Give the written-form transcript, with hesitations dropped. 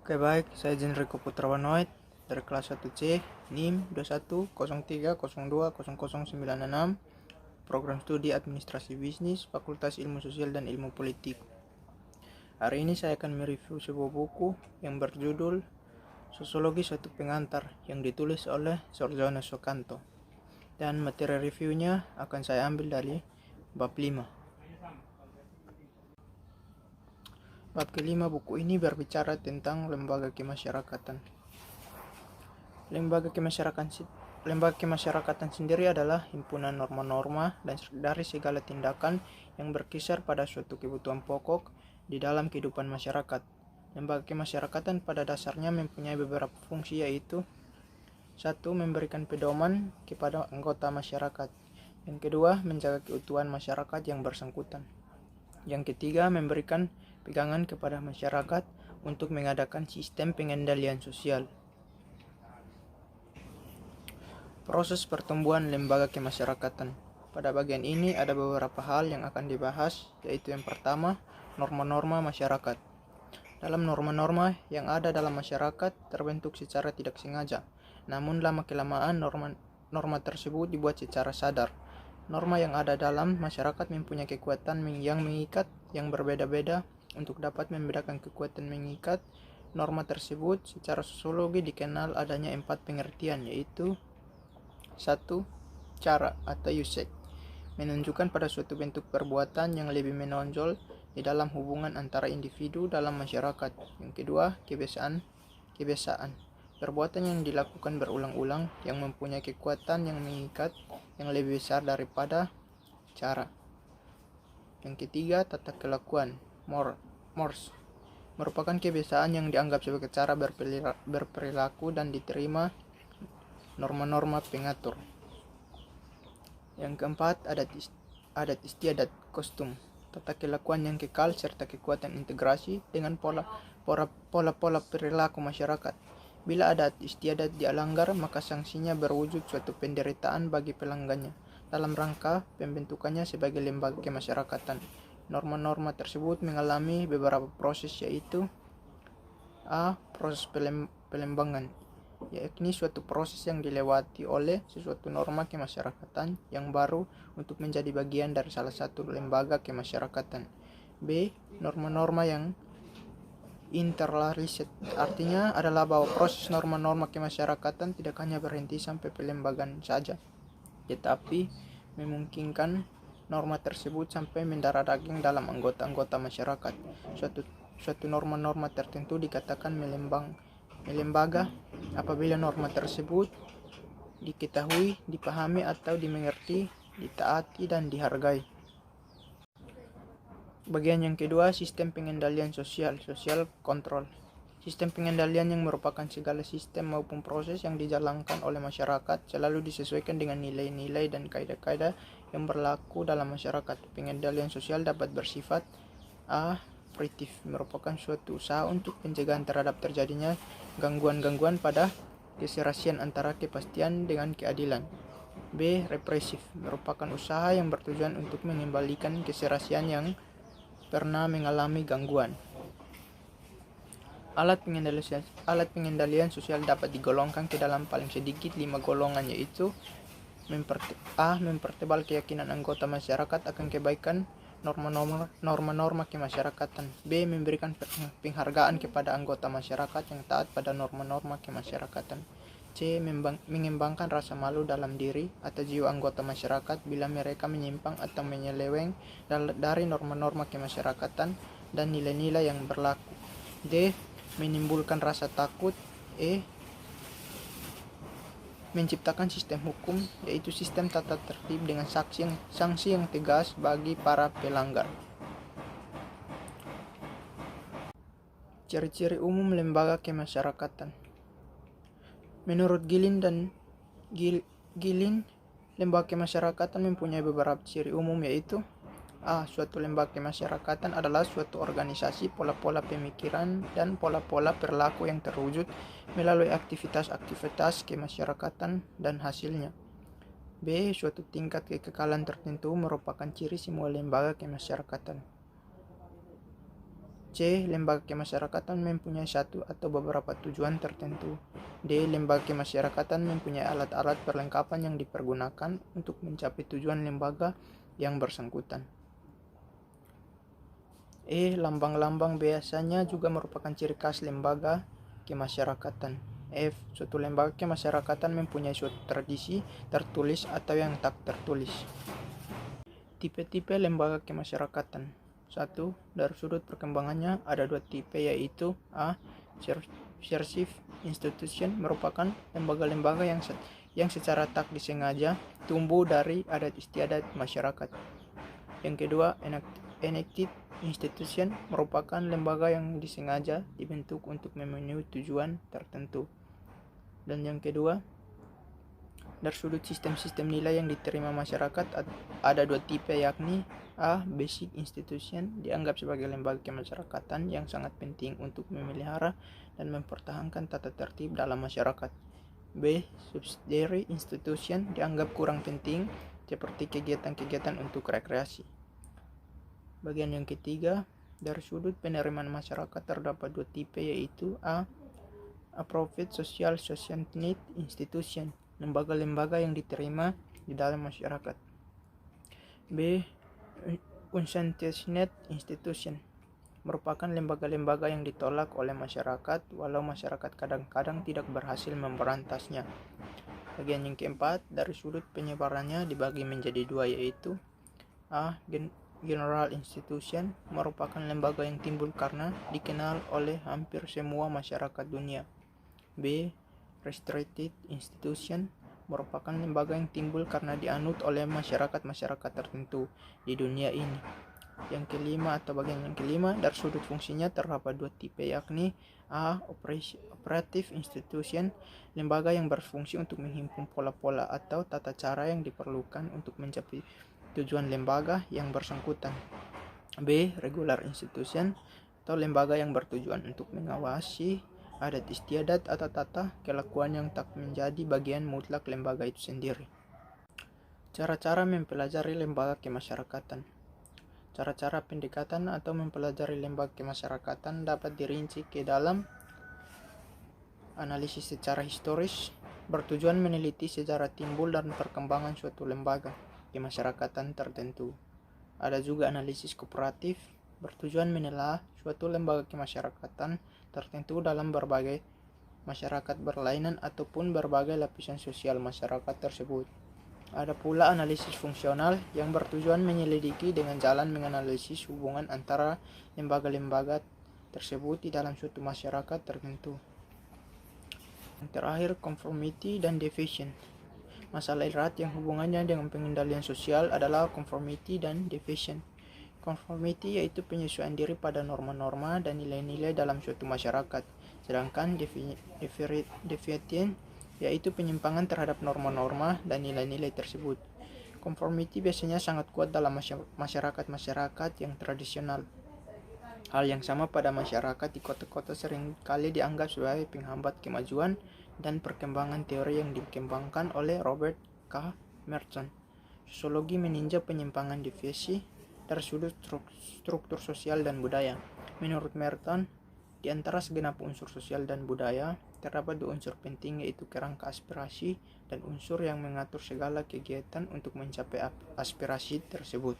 Oke baik, saya Jenriko Putrawanoid dari kelas 1C, NIM 2103020096, Program Studi Administrasi Bisnis, Fakultas Ilmu Sosial dan Ilmu Politik. Hari ini saya akan mereview sebuah buku yang berjudul Sosiologi Suatu Pengantar yang ditulis oleh Sorjono Soekanto. Dan materi reviewnya akan saya ambil dari bab 5. Bab kelima buku ini berbicara tentang lembaga kemasyarakatan. Lembaga kemasyarakatan sendiri adalah himpunan norma-norma dan dari segala tindakan yang berkisar pada suatu kebutuhan pokok di dalam kehidupan masyarakat. Lembaga kemasyarakatan pada dasarnya mempunyai beberapa fungsi, yaitu 1. Memberikan pedoman kepada anggota masyarakat. Yang kedua, menjaga keutuhan masyarakat yang bersangkutan. Yang ketiga, memberikan pegangan kepada masyarakat untuk mengadakan sistem pengendalian sosial. Proses pertumbuhan lembaga kemasyarakatan. Pada bagian ini ada beberapa hal yang akan dibahas, yaitu yang pertama, norma-norma masyarakat. Dalam norma-norma yang ada dalam masyarakat terbentuk secara tidak sengaja, namun lama-kelamaan norma tersebut dibuat secara sadar. Norma yang ada dalam masyarakat mempunyai kekuatan yang mengikat yang berbeda-beda. Untuk dapat membedakan kekuatan mengikat norma tersebut, secara sosiologi dikenal adanya 4 pengertian, yaitu 1. Cara atau usage, menunjukkan pada suatu bentuk perbuatan yang lebih menonjol di dalam hubungan antara individu dalam masyarakat. Yang kedua, kebiasaan, perbuatan yang dilakukan berulang-ulang yang mempunyai kekuatan yang mengikat yang lebih besar daripada cara. Yang ketiga, tata kelakuan, mores, merupakan kebiasaan yang dianggap sebagai cara berperilaku dan diterima norma-norma pengatur. Yang keempat, adat istiadat, kostum, tata kelakuan yang kekal serta kekuatan integrasi dengan pola perilaku masyarakat. Bila adat istiadat dilanggar, maka sanksinya berwujud suatu penderitaan bagi pelanggannya dalam rangka pembentukannya sebagai lembaga kemasyarakatan. Norma-norma tersebut mengalami beberapa proses, yaitu A. Proses pelembangan, yakni suatu proses yang dilewati oleh sesuatu norma kemasyarakatan yang baru untuk menjadi bagian dari salah satu lembaga kemasyarakatan. B. Norma-norma yang internalisasi, artinya adalah bahwa proses norma-norma kemasyarakatan tidak hanya berhenti sampai pelembagaan saja, tetapi memungkinkan norma tersebut sampai mendarah daging dalam anggota-anggota masyarakat. Suatu norma-norma tertentu dikatakan melembaga apabila norma tersebut diketahui, dipahami atau dimengerti, ditaati dan dihargai. Bagian yang kedua, sistem pengendalian sosial, social control. Sistem pengendalian yang merupakan segala sistem maupun proses yang dijalankan oleh masyarakat selalu disesuaikan dengan nilai-nilai dan kaidah-kaidah yang berlaku dalam masyarakat. Pengendalian sosial dapat bersifat A. Preventif, merupakan suatu usaha untuk pencegahan terhadap terjadinya gangguan-gangguan pada keserasian antara kepastian dengan keadilan. B. Represif, merupakan usaha yang bertujuan untuk mengembalikan keserasian yang pernah mengalami gangguan. Alat pengendalian sosial dapat digolongkan ke dalam paling sedikit 5 golongan, yaitu A. Mempertebal keyakinan anggota masyarakat akan kebaikan norma-norma kemasyarakatan. B. Memberikan penghargaan kepada anggota masyarakat yang taat pada norma-norma kemasyarakatan. C. Mengembangkan rasa malu dalam diri atau jiwa anggota masyarakat bila mereka menyimpang atau menyeleweng dari norma-norma kemasyarakatan dan nilai-nilai yang berlaku. D. Menimbulkan rasa takut. E. Menciptakan sistem hukum, yaitu sistem tata tertib dengan sanksi yang tegas bagi para pelanggar. Ciri-ciri umum lembaga kemasyarakatan. Menurut Gilin, lembaga kemasyarakatan mempunyai beberapa ciri umum, yaitu A. Suatu lembaga kemasyarakatan adalah suatu organisasi, pola-pola pemikiran dan pola-pola perilaku yang terwujud melalui aktivitas-aktivitas kemasyarakatan dan hasilnya. B. Suatu tingkat kekekalan tertentu merupakan ciri semua lembaga kemasyarakatan. C. Lembaga kemasyarakatan mempunyai satu atau beberapa tujuan tertentu. D. Lembaga kemasyarakatan mempunyai alat-alat perlengkapan yang dipergunakan untuk mencapai tujuan lembaga yang bersangkutan. E. Lambang-lambang biasanya juga merupakan ciri khas lembaga kemasyarakatan. F. Suatu lembaga kemasyarakatan mempunyai suatu tradisi tertulis atau yang tak tertulis. Tipe-tipe lembaga kemasyarakatan. 1. Dari sudut perkembangannya ada 2 tipe, yaitu A. Subversive institution merupakan lembaga-lembaga yang secara tak disengaja tumbuh dari adat istiadat masyarakat. Yang kedua, enacted institution merupakan lembaga yang disengaja dibentuk untuk memenuhi tujuan tertentu. Dan yang kedua, dari sudut sistem-sistem nilai yang diterima masyarakat ada 2 tipe, yakni A. Basic institution dianggap sebagai lembaga kemasyarakatan yang sangat penting untuk memelihara dan mempertahankan tata tertib dalam masyarakat. B. Subsidiary institution dianggap kurang penting, seperti kegiatan-kegiatan untuk rekreasi. Bagian yang ketiga, dari sudut penerimaan masyarakat terdapat 2 tipe, yaitu A. Approved social need institution, lembaga-lembaga yang diterima di dalam masyarakat. B. Unsanctioned institution merupakan lembaga-lembaga yang ditolak oleh masyarakat, walau masyarakat kadang-kadang tidak berhasil memberantasnya. Bagian yang keempat, dari sudut penyebarannya dibagi menjadi 2, yaitu A. General institution merupakan lembaga yang timbul karena dikenal oleh hampir semua masyarakat dunia. B. Restricted institution merupakan lembaga yang timbul karena dianut oleh masyarakat-masyarakat tertentu di dunia ini. Yang kelima atau bagian yang kelima, dari sudut fungsinya terdapat 2 tipe, yakni A. Operative institution, lembaga yang berfungsi untuk menghimpun pola-pola atau tata cara yang diperlukan untuk mencapai tujuan lembaga yang bersangkutan. B. Regular institution atau lembaga yang bertujuan untuk mengawasi adat istiadat atau tata kelakuan yang tak menjadi bagian mutlak lembaga itu sendiri. Cara-cara mempelajari lembaga kemasyarakatan. Cara-cara pendekatan atau mempelajari lembaga kemasyarakatan dapat dirinci ke dalam analisis secara historis, bertujuan meneliti sejarah timbul dan perkembangan suatu lembaga kemasyarakatan tertentu. Ada juga analisis kooperatif, bertujuan menelaah suatu lembaga kemasyarakatan tertentu dalam berbagai masyarakat berlainan ataupun berbagai lapisan sosial masyarakat tersebut. Ada pula analisis fungsional yang bertujuan menyelidiki dengan jalan menganalisis hubungan antara lembaga-lembaga tersebut di dalam suatu masyarakat tertentu. Yang terakhir, conformity dan deviation. Masalah erat yang hubungannya dengan pengendalian sosial adalah conformity dan deviation. Conformity yaitu penyesuaian diri pada norma-norma dan nilai-nilai dalam suatu masyarakat, sedangkan deviation yaitu penyimpangan terhadap norma-norma dan nilai-nilai tersebut. Conformity biasanya sangat kuat dalam masyarakat-masyarakat yang tradisional. Hal yang sama pada masyarakat di kota-kota seringkali dianggap sebagai penghambat kemajuan dan perkembangan teori yang dikembangkan oleh Robert K. Merton. Sosiologi meninjau penyimpangan deviasi dari sudut struktur sosial dan budaya. Menurut Merton, di antara segenap unsur sosial dan budaya, terdapat 2 unsur penting, yaitu kerangka aspirasi dan unsur yang mengatur segala kegiatan untuk mencapai aspirasi tersebut.